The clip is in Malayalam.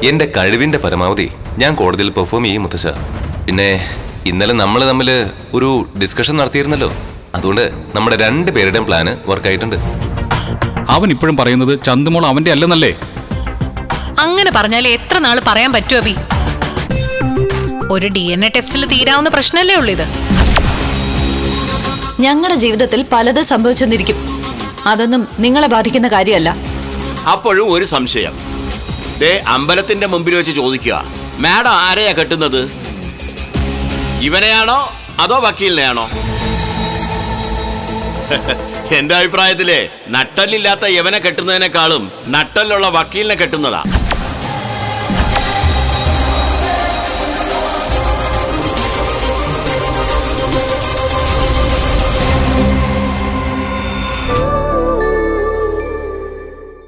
എന്റെ കഴിവിന്റെ പരമാവധി ഞാൻ കോടതിയിൽ പെർഫോം ചെയ്യും മുത്തശ്ശ. പിന്നെ ഇന്നലെ നമ്മൾ തമ്മിൽ ഒരു ഡിസ്കഷൻ നടത്തിയിരുന്നല്ലോ, അതുകൊണ്ട് നമ്മുടെ രണ്ടുപേരുടെയും പ്ലാന് വർക്കായിട്ടുണ്ട്. അവൻ ഇപ്പോഴും പറയുന്നത് ചന്തുമോൾ അവന്റെ അല്ലെന്നല്ലേ? അങ്ങനെ പറഞ്ഞാലേ എത്ര നാള് പറയാൻ പറ്റൂ അബി? ഒരു DNA ടെസ്റ്റിൽ തീരാവുന്ന പ്രശ്നമല്ലേ ഉള്ളൂ ഇത്. ഞങ്ങളുടെ ജീവിതത്തിൽ പലതും സംഭവിച്ചെന്നിരിക്കും, അതൊന്നും നിങ്ങളെ ബാധിക്കുന്ന കാര്യമല്ല. അപ്പോഴും ഒരു സംശയം. അമ്പലത്തിന്റെ മുമ്പിൽ വെച്ച് ചോദിക്കുക, മാഡം ആരെയാ കെട്ടുന്നത്? ഇവനെയാണോ അതോ വക്കീലിനെയാണോ? എന്റെ അഭിപ്രായത്തില് നട്ടല്ലില്ലാത്ത യവനെ കെട്ടുന്നതിനേക്കാളും നട്ടലുള്ള വക്കീലിനെ കെട്ടുന്നതാ.